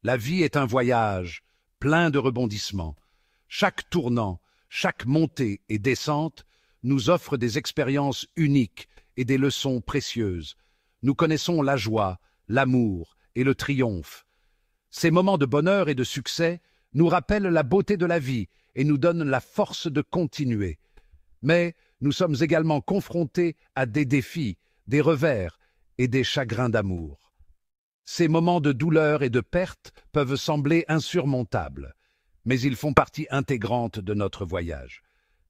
La vie est un voyage, plein de rebondissements. Chaque tournant, chaque montée et descente nous offre des expériences uniques et des leçons précieuses. Nous connaissons la joie, l'amour et le triomphe. Ces moments de bonheur et de succès nous rappellent la beauté de la vie et nous donnent la force de continuer. Mais nous sommes également confrontés à des défis, des revers et des chagrins d'amour. Ces moments de douleur et de perte peuvent sembler insurmontables, mais ils font partie intégrante de notre voyage.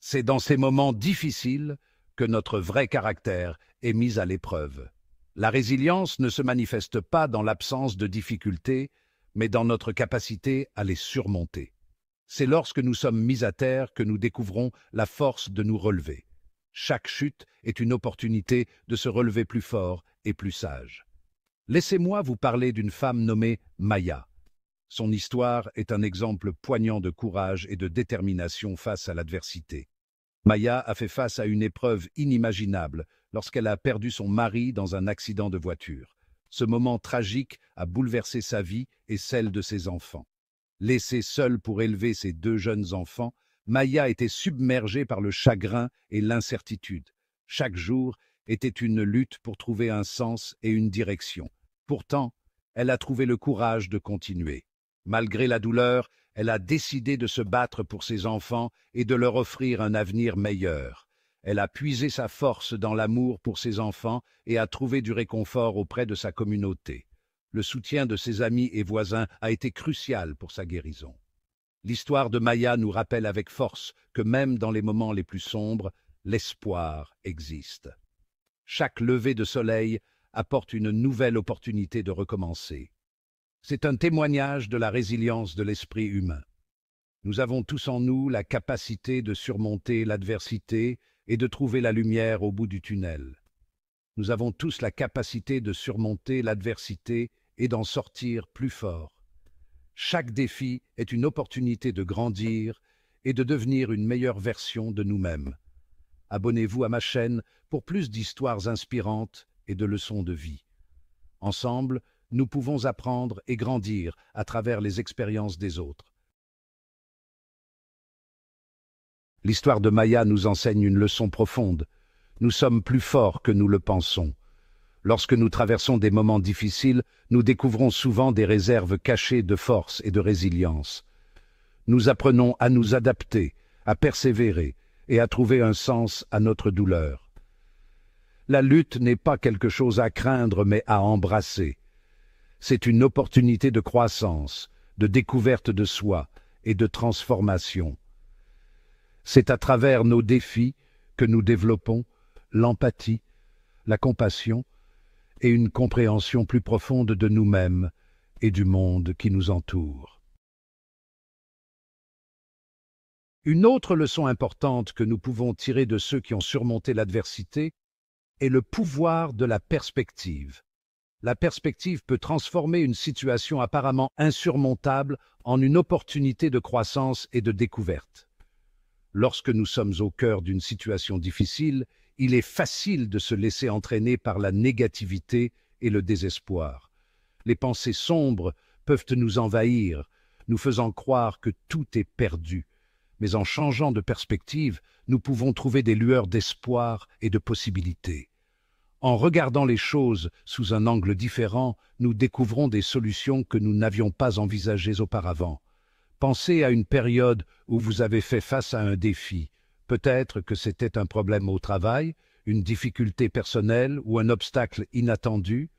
C'est dans ces moments difficiles que notre vrai caractère est mis à l'épreuve. La résilience ne se manifeste pas dans l'absence de difficultés, mais dans notre capacité à les surmonter. C'est lorsque nous sommes mis à terre que nous découvrons la force de nous relever. Chaque chute est une opportunité de se relever plus fort et plus sage. Laissez-moi vous parler d'une femme nommée Maya. Son histoire est un exemple poignant de courage et de détermination face à l'adversité. Maya a fait face à une épreuve inimaginable lorsqu'elle a perdu son mari dans un accident de voiture. Ce moment tragique a bouleversé sa vie et celle de ses enfants. Laissée seule pour élever ses deux jeunes enfants, Maya était submergée par le chagrin et l'incertitude. Chaque jour était une lutte pour trouver un sens et une direction. Pourtant, elle a trouvé le courage de continuer. Malgré la douleur, elle a décidé de se battre pour ses enfants et de leur offrir un avenir meilleur. Elle a puisé sa force dans l'amour pour ses enfants et a trouvé du réconfort auprès de sa communauté. Le soutien de ses amis et voisins a été crucial pour sa guérison. L'histoire de Maya nous rappelle avec force que même dans les moments les plus sombres, l'espoir existe. Chaque lever de soleil apporte une nouvelle opportunité de recommencer. C'est un témoignage de la résilience de l'esprit humain. Nous avons tous en nous la capacité de surmonter l'adversité et de trouver la lumière au bout du tunnel. Nous avons tous la capacité de surmonter l'adversité et d'en sortir plus fort. Chaque défi est une opportunité de grandir et de devenir une meilleure version de nous-mêmes. Abonnez-vous à ma chaîne pour plus d'histoires inspirantes et de leçons de vie. Ensemble, nous pouvons apprendre et grandir à travers les expériences des autres. L'histoire de Maya nous enseigne une leçon profonde. Nous sommes plus forts que nous le pensons. Lorsque nous traversons des moments difficiles, nous découvrons souvent des réserves cachées de force et de résilience. Nous apprenons à nous adapter, à persévérer et à trouver un sens à notre douleur. La lutte n'est pas quelque chose à craindre mais à embrasser. C'est une opportunité de croissance, de découverte de soi et de transformation. C'est à travers nos défis que nous développons l'empathie, la compassion et une compréhension plus profonde de nous-mêmes et du monde qui nous entoure. Une autre leçon importante que nous pouvons tirer de ceux qui ont surmonté l'adversité est le pouvoir de la perspective. La perspective peut transformer une situation apparemment insurmontable en une opportunité de croissance et de découverte. Lorsque nous sommes au cœur d'une situation difficile, il est facile de se laisser entraîner par la négativité et le désespoir. Les pensées sombres peuvent nous envahir, nous faisant croire que tout est perdu. Mais en changeant de perspective, nous pouvons trouver des lueurs d'espoir et de possibilités. En regardant les choses sous un angle différent, nous découvrons des solutions que nous n'avions pas envisagées auparavant. Pensez à une période où vous avez fait face à un défi. Peut-être que c'était un problème au travail, une difficulté personnelle ou un obstacle inattendu.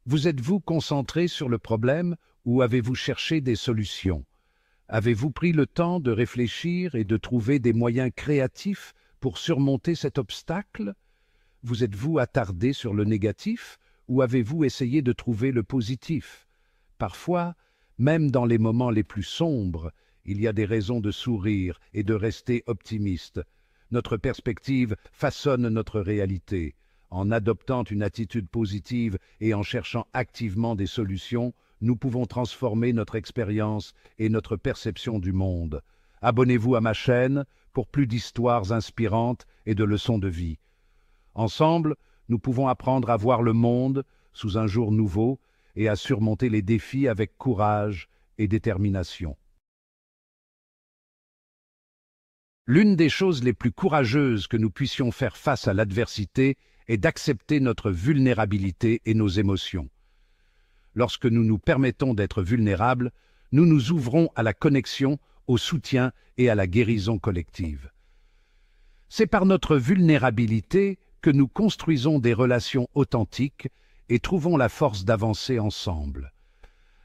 Vous êtes-vous concentré sur le problème ou avez-vous cherché des solutions? Avez-vous pris le temps de réfléchir et de trouver des moyens créatifs pour surmonter cet obstacle? Vous êtes-vous attardé sur le négatif ou avez-vous essayé de trouver le positif? Parfois, même dans les moments les plus sombres, il y a des raisons de sourire et de rester optimiste. Notre perspective façonne notre réalité. En adoptant une attitude positive et en cherchant activement des solutions, nous pouvons transformer notre expérience et notre perception du monde. Abonnez-vous à ma chaîne pour plus d'histoires inspirantes et de leçons de vie. Ensemble, nous pouvons apprendre à voir le monde sous un jour nouveau et à surmonter les défis avec courage et détermination. L'une des choses les plus courageuses que nous puissions faire face à l'adversité est d'accepter notre vulnérabilité et nos émotions. Lorsque nous nous permettons d'être vulnérables, nous nous ouvrons à la connexion, au soutien et à la guérison collective. C'est par notre vulnérabilité que nous construisons des relations authentiques et trouvons la force d'avancer ensemble.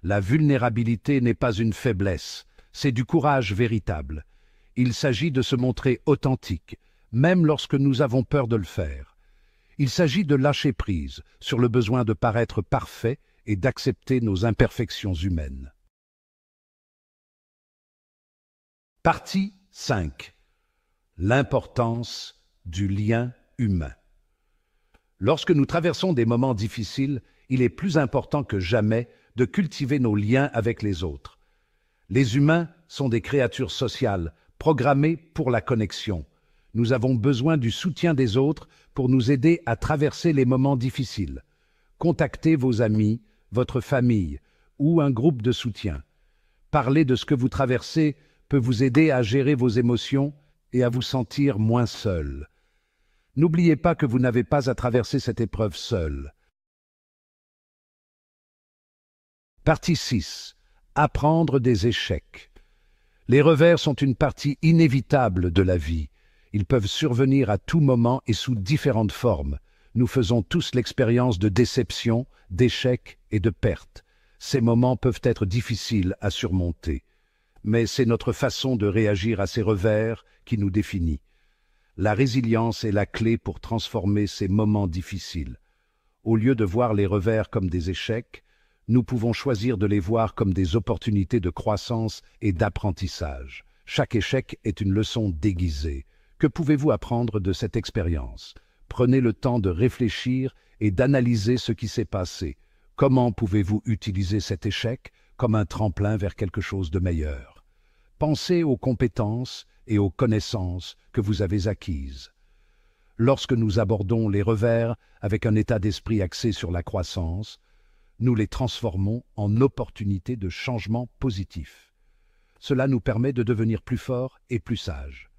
La vulnérabilité n'est pas une faiblesse, c'est du courage véritable. Il s'agit de se montrer authentique, même lorsque nous avons peur de le faire. Il s'agit de lâcher prise sur le besoin de paraître parfait et d'accepter nos imperfections humaines. Partie 5. L'importance du lien humain. Lorsque nous traversons des moments difficiles, il est plus important que jamais de cultiver nos liens avec les autres. Les humains sont des créatures sociales, programmées pour la connexion. Nous avons besoin du soutien des autres pour nous aider à traverser les moments difficiles. Contactez vos amis, votre famille ou un groupe de soutien. Parler de ce que vous traversez peut vous aider à gérer vos émotions et à vous sentir moins seul. N'oubliez pas que vous n'avez pas à traverser cette épreuve seul. Partie 6. Apprendre des échecs. Les revers sont une partie inévitable de la vie. Ils peuvent survenir à tout moment et sous différentes formes. Nous faisons tous l'expérience de déception, d'échecs et de pertes. Ces moments peuvent être difficiles à surmonter. Mais c'est notre façon de réagir à ces revers qui nous définit. La résilience est la clé pour transformer ces moments difficiles. Au lieu de voir les revers comme des échecs, nous pouvons choisir de les voir comme des opportunités de croissance et d'apprentissage. Chaque échec est une leçon déguisée. Que pouvez-vous apprendre de cette expérience? Prenez le temps de réfléchir et d'analyser ce qui s'est passé. Comment pouvez-vous utiliser cet échec comme un tremplin vers quelque chose de meilleur? Pensez aux compétences et aux connaissances que vous avez acquises. Lorsque nous abordons les revers avec un état d'esprit axé sur la croissance, nous les transformons en opportunités de changement positif. Cela nous permet de devenir plus forts et plus sages.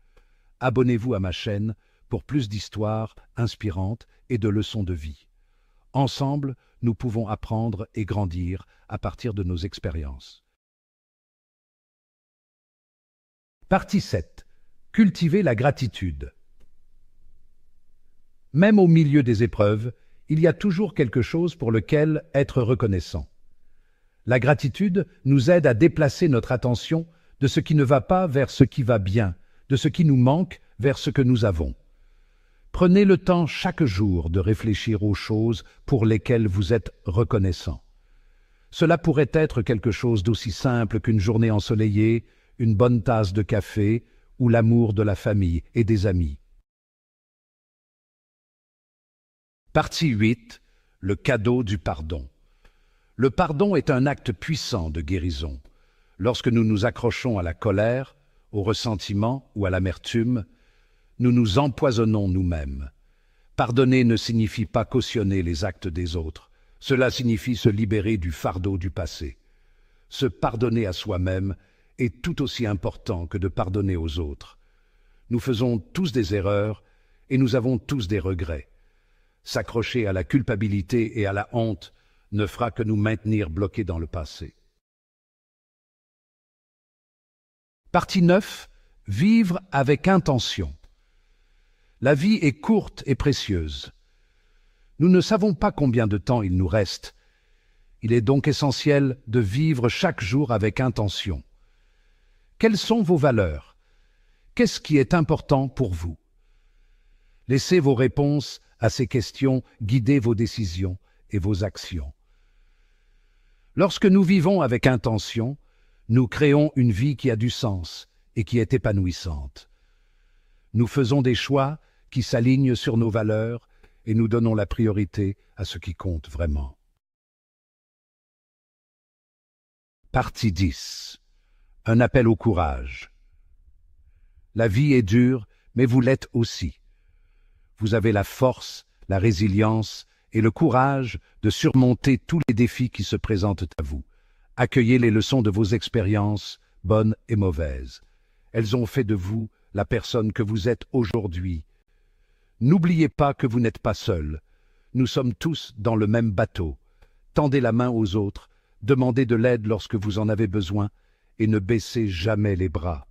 Abonnez-vous à ma chaîne pour plus d'histoires inspirantes et de leçons de vie. Ensemble, nous pouvons apprendre et grandir à partir de nos expériences. Partie 7. Cultiver la gratitude. Même au milieu des épreuves, il y a toujours quelque chose pour lequel être reconnaissant. La gratitude nous aide à déplacer notre attention de ce qui ne va pas vers ce qui va bien, de ce qui nous manque vers ce que nous avons. Prenez le temps chaque jour de réfléchir aux choses pour lesquelles vous êtes reconnaissant. Cela pourrait être quelque chose d'aussi simple qu'une journée ensoleillée, une bonne tasse de café ou l'amour de la famille et des amis. Partie 8. Le cadeau du pardon. Le pardon est un acte puissant de guérison. Lorsque nous nous accrochons à la colère, au ressentiment ou à l'amertume, nous nous empoisonnons nous-mêmes. Pardonner ne signifie pas cautionner les actes des autres. Cela signifie se libérer du fardeau du passé. Se pardonner à soi-même est tout aussi important que de pardonner aux autres. Nous faisons tous des erreurs et nous avons tous des regrets. S'accrocher à la culpabilité et à la honte ne fera que nous maintenir bloqués dans le passé. Partie 9. Vivre avec intention. La vie est courte et précieuse. Nous ne savons pas combien de temps il nous reste. Il est donc essentiel de vivre chaque jour avec intention. Quelles sont vos valeurs? Qu'est-ce qui est important pour vous? Laissez vos réponses à ces questions guider vos décisions et vos actions. Lorsque nous vivons avec intention, nous créons une vie qui a du sens et qui est épanouissante. Nous faisons des choix qui s'alignent sur nos valeurs et nous donnons la priorité à ce qui compte vraiment. Partie 10. Un appel au courage. La vie est dure, mais vous l'êtes aussi. Vous avez la force, la résilience et le courage de surmonter tous les défis qui se présentent à vous. Accueillez les leçons de vos expériences, bonnes et mauvaises. Elles ont fait de vous la personne que vous êtes aujourd'hui. N'oubliez pas que vous n'êtes pas seul. Nous sommes tous dans le même bateau. Tendez la main aux autres, demandez de l'aide lorsque vous en avez besoin, et ne baissez jamais les bras.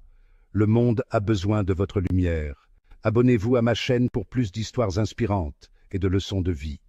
Le monde a besoin de votre lumière. Abonnez-vous à ma chaîne pour plus d'histoires inspirantes et de leçons de vie.